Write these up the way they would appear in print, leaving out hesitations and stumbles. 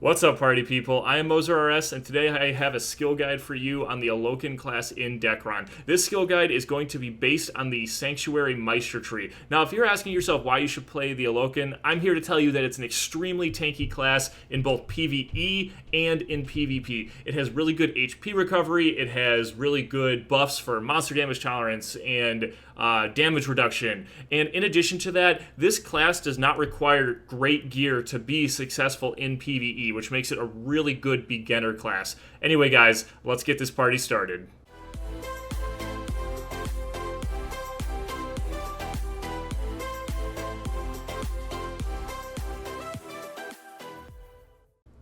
What's up, party people? I am moserRS, and today I have a skill guide for you on the Aloken class in Dekaron. This skill guide is going to be based on the Sanctuary Meister tree. Now, if you're asking yourself why you should play the Aloken, I'm here to tell you that it's an extremely tanky class in both PvE and in PvP. It has really good HP recovery, it has really good buffs for monster damage tolerance, and damage reduction. And in addition to that, this class does not require great gear to be successful in PvE, which makes it a really good beginner class. Anyway, guys, let's get this party started.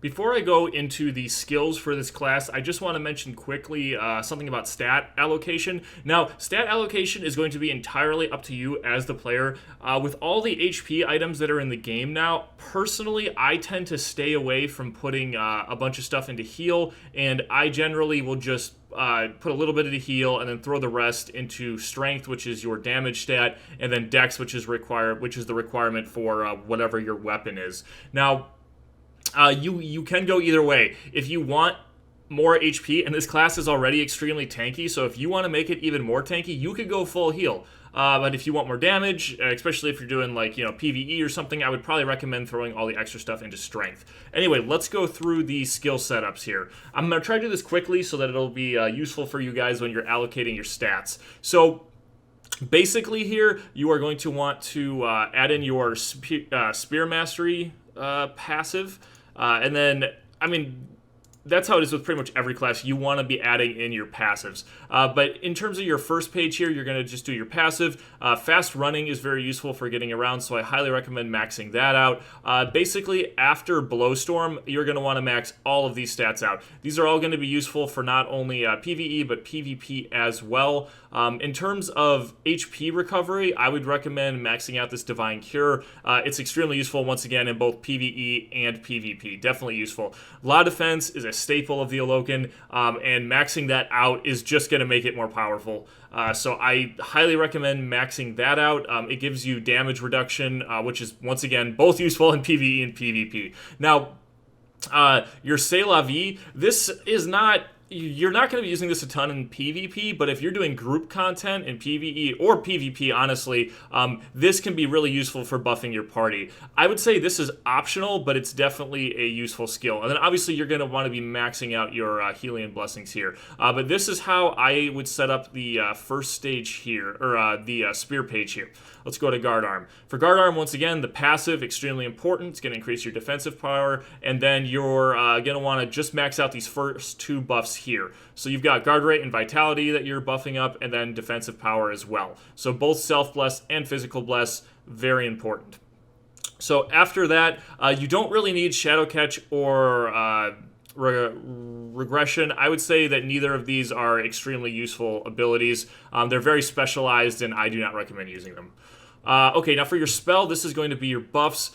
Before I go into the skills for this class, I just want to mention quickly something about stat allocation. Now, stat allocation is going to be entirely up to you as the player. With all the HP items that are in the game now, personally, I tend to stay away from putting a bunch of stuff into heal, and I generally will just put a little bit into heal and then throw the rest into strength, which is your damage stat, and then dex, which is the requirement for whatever your weapon is. Now, you can go either way. If you want more HP, and this class is already extremely tanky, so if you want to make it even more tanky, you could go full heal. But if you want more damage, especially if you're doing PvE or something, I would probably recommend throwing all the extra stuff into strength. Anyway, let's go through the skill setups here. I'm going to try to do this quickly so that it'll be useful for you guys when you're allocating your stats. So basically here, you are going to want to add in your Spear Mastery passive. And then, that's how it is with pretty much every class. You want to be adding in your passives. But in terms of your first page here, you're going to just do your passive. Fast running is very useful for getting around, so I highly recommend maxing that out. Basically, after Blowstorm, you're going to want to max all of these stats out. These are all going to be useful for not only PvE, but PvP as well. In terms of HP recovery, I would recommend maxing out this Divine Cure. It's extremely useful, once again, in both PvE and PvP. Definitely useful. Law Defense is a staple of the Aloken, and maxing that out is just going to make it more powerful. So I highly recommend maxing that out. It gives you damage reduction, which is, once again, both useful in PvE and PvP. Now, your C'est La Vie, this is not... You're not going to be using this a ton in PvP, but if you're doing group content in PvE or PvP, honestly, this can be really useful for buffing your party. I would say this is optional, but it's definitely a useful skill. And then obviously you're going to want to be maxing out your Helion Blessings here. But this is how I would set up the first stage here, or the spear page here. Let's go to Guard Arm. For Guard Arm, once again, the passive, extremely important. It's going to increase your defensive power, and then you're going to want to just max out these first two buffs here. So you've got Guard Rate and Vitality that you're buffing up, and then defensive power as well. So both Self-Bless and Physical Bless, very important. So after that, you don't really need Shadow Catch or... regression. I would say that neither of these are extremely useful abilities. They're very specialized, and I do not recommend using them. Okay, now for your spell, this is going to be your buffs.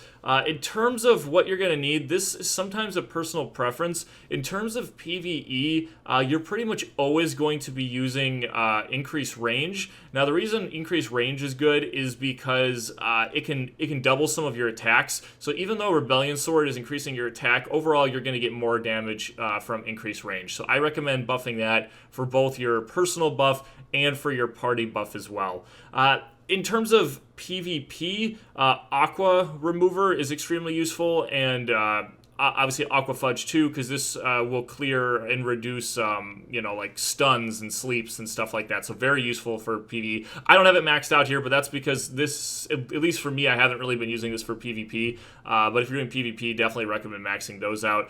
In terms of what you're going to need, this is sometimes a personal preference. In terms of PvE, you're pretty much always going to be using increased range. Now, the reason increased range is good is because it can double some of your attacks. So even though Rebellion Sword is increasing your attack, overall you're going to get more damage from increased range. So I recommend buffing that for both your personal buff and for your party buff as well. In terms of PvP, Aqua Remover is extremely useful, and obviously Aqua Fudge too, because this will clear and reduce, like stuns and sleeps and stuff like that. So very useful for PvE. I don't have it maxed out here, but that's because this, at least for me, I haven't really been using this for PvP. But if you're doing PvP, definitely recommend maxing those out.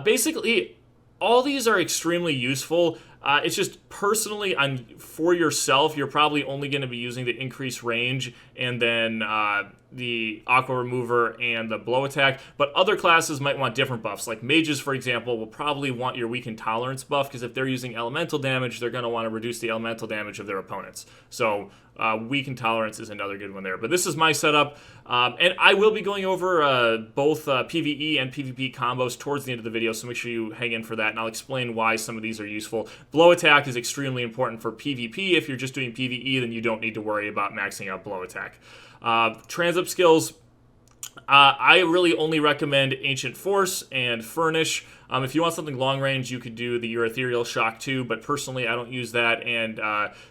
Basically, all these are extremely useful. It's just personally, for yourself, you're probably only going to be using the increased range and then the Aqua Remover and the Blow Attack. But other classes might want different buffs. Like mages, for example, will probably want your Weaken Tolerance buff, because if they're using elemental damage, they're going to want to reduce the elemental damage of their opponents. So Weaken Tolerance is another good one there. But this is my setup. And I will be going over both PvE and PvP combos towards the end of the video, so make sure you hang in for that, and I'll explain why some of these are useful. Blow Attack is extremely important for PvP. If you're just doing PvE, then you don't need to worry about maxing out Blow Attack. Transup skills, I really only recommend Ancient Force and Furnish. If you want something long range, you could do your Ethereal Shock too, but personally, I don't use that. And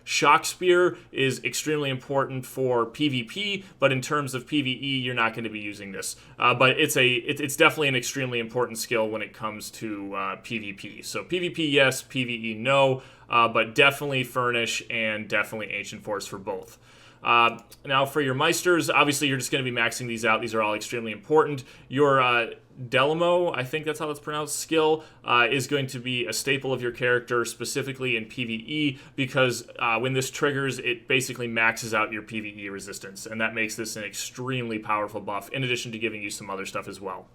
Shock Spear is extremely important for PvP, but in terms of PvE, you're not going to be using this. But it's definitely an extremely important skill when it comes to PvP. So PvP, yes. PvE, no. But definitely Furnish and definitely Ancient Force for both. Now for your Meisters, obviously you're just going to be maxing these out. These are all extremely important. Your Delamo, I think that's how that's pronounced, skill is going to be a staple of your character, specifically in PvE, because when this triggers, it basically maxes out your PvE resistance, and that makes this an extremely powerful buff, in addition to giving you some other stuff as well.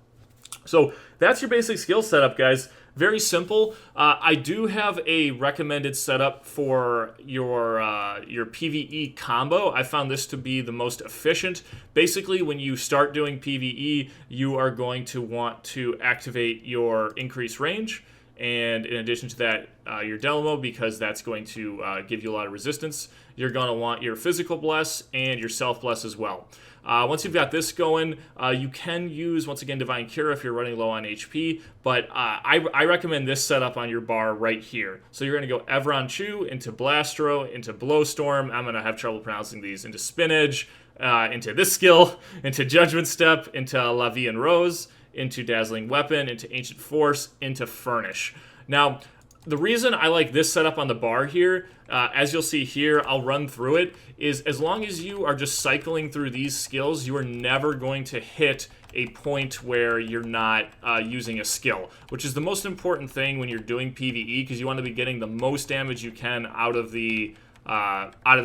So that's your basic skill setup, guys. Very simple. I do have a recommended setup for your PvE combo. I found this to be the most efficient. Basically, when you start doing PvE, you are going to want to activate your increased range. And in addition to that, your Delamo, because that's going to give you a lot of resistance. You're going to want your Physical Bless and your Self Bless as well. Once you've got this going, you can use, once again, Divine Cure if you're running low on HP, but I recommend this setup on your bar right here. So you're going to go Evron Chew into Blastro, into Blowstorm, I'm going to have trouble pronouncing these, into Spinach, into this skill, into Judgment Step, into La Vie en Rose, into Dazzling Weapon, into Ancient Force, into Furnish. Now, the reason I like this setup on the bar here, as you'll see here, I'll run through it, is as long as you are just cycling through these skills, you are never going to hit a point where you're not using a skill, which is the most important thing when you're doing PvE, because you want to be getting the most damage you can out of the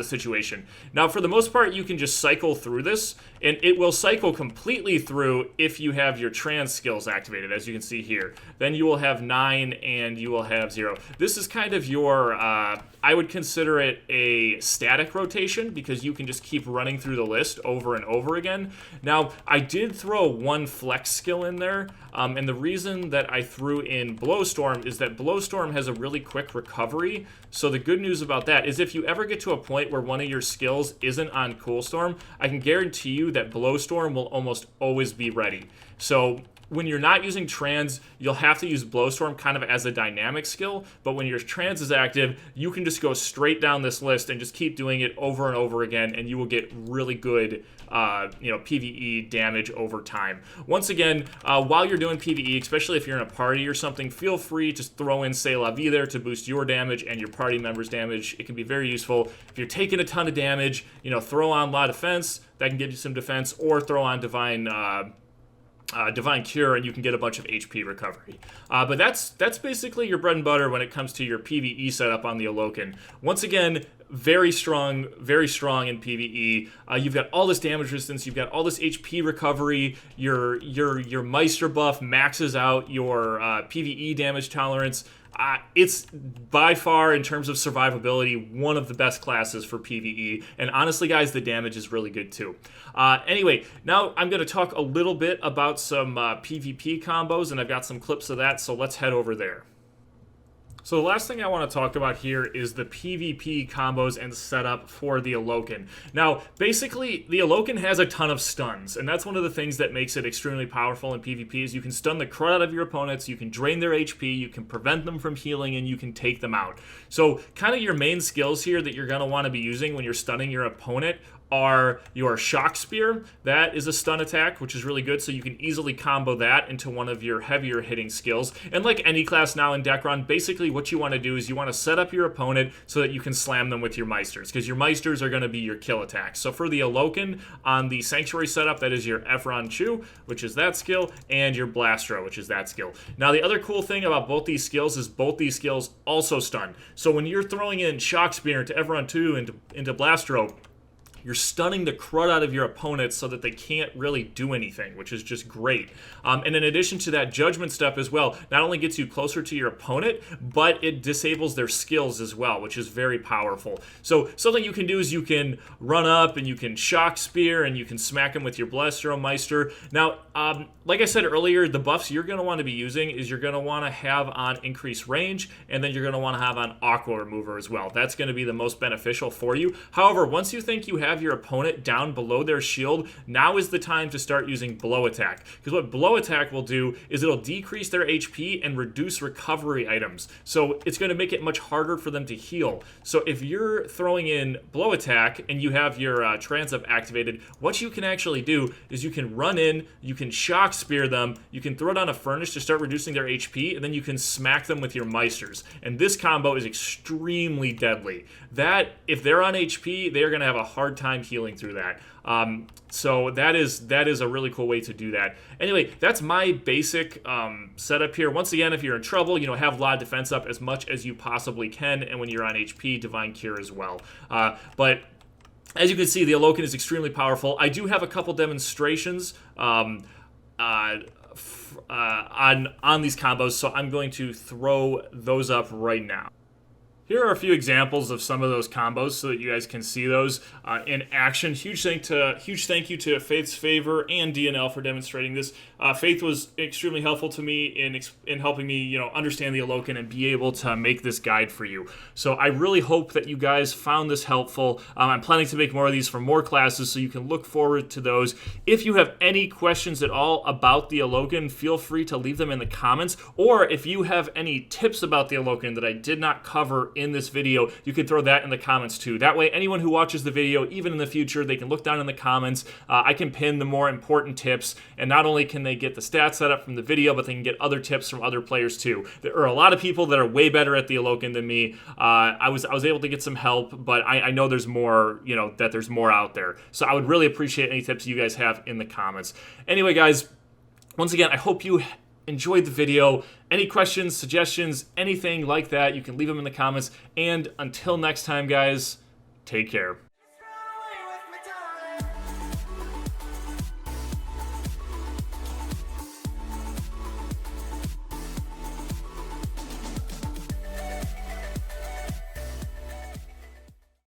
situation. Now, for the most part, you can just cycle through this, and it will cycle completely through if you have your trans skills activated, as you can see here. Then you will have 9, and you will have 0. This is kind of your, I would consider it a static rotation, because you can just keep running through the list over and over again. Now, I did throw one flex skill in there, and the reason that I threw in Blowstorm is that Blowstorm has a really quick recovery. So the good news about that is if you ever get to a point where one of your skills isn't on Coolstorm, I can guarantee you that Blowstorm will almost always be ready. So when you're not using trans, you'll have to use Blowstorm kind of as a dynamic skill, but when your trans is active, you can just go straight down this list and just keep doing it over and over again, and you will get really good PvE damage over time. Once again, while you're doing PvE, especially if you're in a party or something, feel free to throw in C'est La Vie there to boost your damage and your party members' damage. It can be very useful. If you're taking a ton of damage, throw on La Defense, that can give you some defense, or throw on Divine Cure, and you can get a bunch of HP recovery. But that's basically your bread and butter when it comes to your PvE setup on the Aloken. Once again, very strong in PvE. You've got all this damage resistance, you've got all this HP recovery, your Meister buff maxes out your PvE damage tolerance. It's by far, in terms of survivability, one of the best classes for PvE. And honestly, guys, the damage is really good too. Anyway, now I'm going to talk a little bit about some PvP combos, and I've got some clips of that, so let's head over there. So the last thing I want to talk about here is the PvP combos and setup for the Aloken. Now, basically, the Aloken has a ton of stuns, and that's one of the things that makes it extremely powerful in PvP, is you can stun the crud out of your opponents, you can drain their HP, you can prevent them from healing, and you can take them out. So, kind of your main skills here that you're going to want to be using when you're stunning your opponent are your Shock Spear. That is a stun attack, which is really good, so you can easily combo that into one of your heavier hitting skills. And like any class now in Dekaron, basically what you want to do is you want to set up your opponent so that you can slam them with your Meisters, because your Meisters are going to be your kill attacks. So for the Aloken, on the Sanctuary setup, that is your Evron Chew, which is that skill, and your Blastro, which is that skill. Now the other cool thing about both these skills is both these skills also stun. So when you're throwing in Shock Spear into Evron Chew into Blastro, you're stunning the crud out of your opponents so that they can't really do anything, which is just great. And in addition to that, Judgment Step as well not only gets you closer to your opponent, but it disables their skills as well, which is very powerful. So something you can do is you can run up and you can Shock Spear and you can smack them with your Blastro Meister. Now, like I said earlier, the buffs you're going to want to be using is you're going to want to have on Increased Range, and then you're going to want to have on Aqua Remover as well. That's going to be the most beneficial for you. However, once you think you have have your opponent down below their shield, now is the time to start using blow attack. Because what blow attack will do is it'll decrease their HP and reduce recovery items. So it's going to make it much harder for them to heal. So if you're throwing in blow attack and you have your transit activated, what you can actually do is you can run in, you can shock spear them, you can throw down a furnace to start reducing their HP, and then you can smack them with your Meisters. And this combo is extremely deadly. That, if they're on HP, they're going to have a hard time healing through that. So that is a really cool way to do that. Anyway, that's my basic setup here. Once again, if you're in trouble, have Law Defense up as much as you possibly can, and when you're on HP, Divine Cure as well. But as you can see, the Aloken is extremely powerful. I do have a couple demonstrations on these combos, so I'm going to throw those up right now. Here are a few examples of some of those combos so that you guys can see those in action. Huge thank you to Faith's Favor and DNL for demonstrating this. Faith was extremely helpful to me in helping me, understand the Aloken and be able to make this guide for you. So I really hope that you guys found this helpful. I'm planning to make more of these for more classes, so you can look forward to those. If you have any questions at all about the Aloken, feel free to leave them in the comments. Or if you have any tips about the Aloken that I did not cover in this video, you can throw that in the comments too. That way, anyone who watches the video, even in the future, they can look down in the comments. I can pin the more important tips, and not only can they get the stats set up from the video, but they can get other tips from other players too. There are a lot of people that are way better at the Aloken than me. I was able to get some help, but I know there's more, that there's more out there. So I would really appreciate any tips you guys have in the comments. Anyway, guys, once again, I hope you enjoyed the video. Any questions, suggestions, anything like that, you can leave them in the comments. And until next time, guys, take care.